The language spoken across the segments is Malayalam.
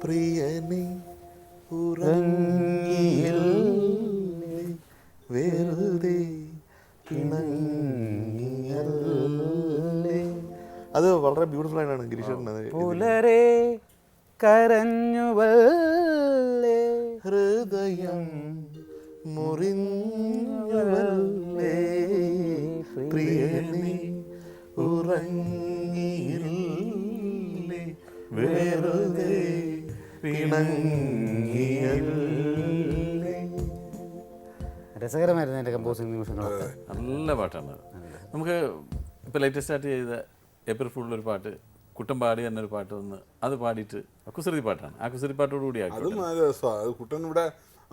പ്രിയനെ ഉറങ്ങിയില്ലേ വെറുതെ പിണങ്ങിയല്ലേ. അത് വളരെ ബ്യൂട്ടിഫുൾ ആയിട്ടാണ് ഗിരീഷേട്ടൻ പുലരെ കരഞ്ഞുവല്ലേ ഹൃദയം മുറിഞ്ഞുവല്ലേ പ്രിയനെ ഉറങ്ങിയില്ലേ വെറുതെ പിണങ്ങിയല്ലേ. രസകരമായിരുന്നു എൻ്റെ കമ്പോസിങ് നിമിഷങ്ങളൊക്കെ. നല്ല പാട്ടാണ്. നമുക്ക് ഇപ്പോൾ ലേറ്റസ്റ്റ് ആയിട്ട് ചെയ്ത ഏപ്രിൽ ഫുള്ളൊരു പാട്ട് കുട്ടൻ പാടി തന്നെ ഒരു പാട്ട് വന്ന് അത് പാടിയിട്ട് കുസൃതി പാട്ടാണ്. ആ കുസൃതി പാട്ടോട് കൂടി അതും നല്ല രസമാണ്. അത് കുട്ടൻ ഇവിടെ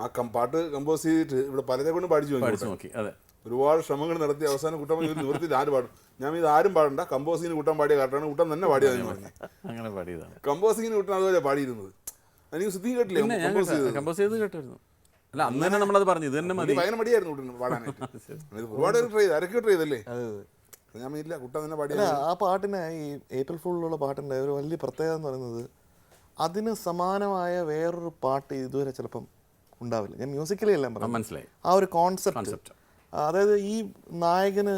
ആ പാട്ട് കമ്പോസ് ചെയ്തിട്ട് ഇവിടെ പലരെ കൊണ്ട് പഠിച്ചു നോക്കി. അതെ, ഒരുപാട് ശ്രമങ്ങൾ നടത്തി അവസാനം കുട്ടൻ നിവൃത്തി ആര് പാടും, ഞാൻ ഇത് ആരും പാടണ്ട, കമ്പോസിങ്ങിന് കുട്ടൻ പാടിയ കാട്ടാണ്, കുട്ടൻ തന്നെ പാടിയതെന്ന് പറഞ്ഞു. അങ്ങനെ പാടിയതാണ്. കമ്പോസിങ്ങിന് കുട്ടൻ അതുപോലെ പാടിയിരുന്നത്. എനിക്ക് സുദ്ധി കേട്ടില്ലേ കമ്പോസ് ചെയ്ത് കേട്ടായിരുന്നു. അല്ല, അന്ന് തന്നെ നമ്മളത് പറഞ്ഞു, ഇത് തന്നെ മതി. ഭയങ്കര മടിയായിരുന്നു കുട്ടൻ പാടാനായിട്ട്. ഒരുപാട് ട്രൈ ചെയ്ത് അരക്ക് ട്രൈ ചെയ്തല്ലേ. ഞാൻ ഇല്ല കുട്ടൻ തന്നെ പാടിയ ആ പാട്ടിന് ഈ ഏപ്രിൽ ഫുള്ളിലുള്ള പാട്ടിൻ്റെ ഒരു വലിയ പ്രത്യേകത എന്ന് പറയുന്നത് അതിന് സമാനമായ വേറൊരു പാട്ട് ഇതുവരെ ചിലപ്പം ഉണ്ടാവില്ല. ഞാൻ മ്യൂസിക്കലി എല്ലാം പറഞ്ഞു, മനസ്സിലായി ആ ഒരു കോൺസെപ്റ്റ്. അതായത് ഈ നായകന്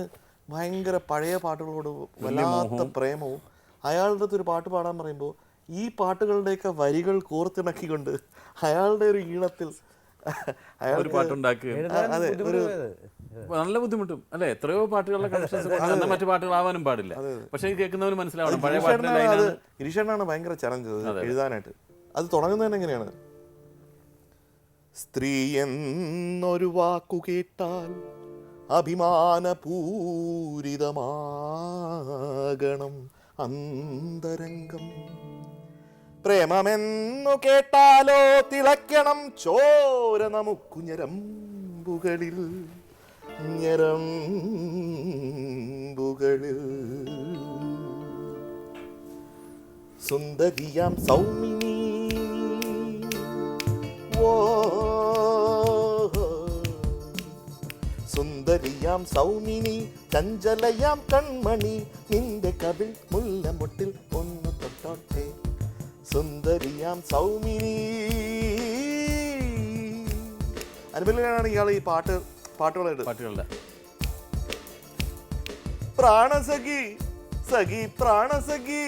ഭയങ്കര പഴയ പാട്ടുകളോട് വല്ലാത്ത പ്രേമവും അയാളുടെ അടുത്ത് ഒരു പാട്ട് പാടാൻ പറയുമ്പോൾ ഈ പാട്ടുകളുടെയൊക്കെ വരികൾ കോർത്തിണക്കിക്കൊണ്ട് അയാളുടെ ഒരു ഈണത്തിൽ ഒരു പാട്ടുണ്ടാക്കുക. അതെ, ഒരു നല്ല ബുദ്ധിമുട്ടും അല്ലെ. എത്രയോ പാട്ടുകളുടെ കണക്ഷൻസ് മറ്റു പാട്ടുകളാവാനും പാടില്ല. പക്ഷെ കേൾക്കുന്നവർ മനസ്സിലാവണം പഴയ പാട്ടിന്റെ. ഗിരീഷേട്ടനാണ് ഭയങ്കര ചലഞ്ച് എഴുതാനായിട്ട്. അത് തുടങ്ങുന്നതന്നെ എങ്ങനെയാണ്? സ്ത്രീ എന്നൊരു വാക്കു കേട്ടാൽ അഭിമാനപൂരിതമാകണം അന്തരംഗം. പ്രേമമെന്നു കേട്ടാലോ തിളയ്ക്കണം ചോര നമുക്കു ഞരമ്പുകളിൽ ഞരമ്പുകളിൽ. സുന്ദരിയാം സൗമിനി ഓ സുന്ദരിയാം സൗമിനി ചഞ്ചലയാം കൺമണി നിന്റെ കവിൾ മുല്ലമൊട്ടിൽ ഒന്നു തൊട്ടോട്ടെ. സുന്ദരിയാം സൗമിനി. അനുബലിനാണ് ഇയാൾ ഈ പാട്ടുകളുടെ പ്രാണസഖി സഖി പ്രാണസഖി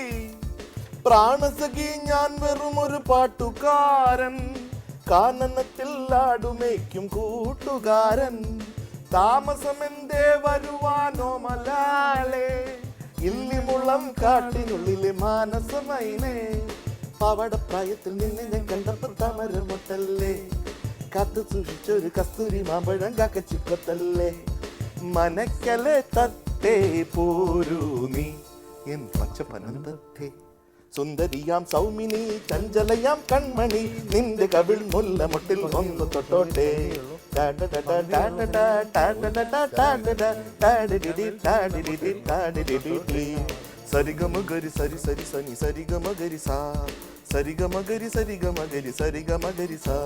പ്രാണസഖി ഞാൻ വെറും ഒരു പാട്ടുകാരൻ, കാനനത്തിൽ ആടുമേക്കും കൂട്ടുകാരൻ. താമസമെന്തേ വരുവാനോ മലാളെ, ഇല്ലിമുളം കാട്ടിനുള്ളിലെ മാനസമൈനേ. പവടപ്രായത്തിൽ നിന്നെ ഞാൻ കണ്ടപ്പോൾ തമരമൊട്ടല്ലേ, കാത്തു സൂക്ഷിച്ചൊരു കസ്തൂരി മാമ്പഴം കാക്കച്ചിക്കൊത്തല്ലേ. മനക്കലെ തത്തേ പോരൂ നീ എൻ പച്ചപ്പനന്തേ. സുന്ദരിയാം സൗമിനി ചഞ്ചലയാം കൺമണി നിന്റെ കവിൾ മുല്ലമൊട്ടിൽ ഒന്ന് തൊട്ടോട്ടെ. സരിഗമഗരി സരി സരി സനി സരിഗമഗരി സാ സരിഗമഗരി സരിഗമഗരി സരിഗമഗരി സാ.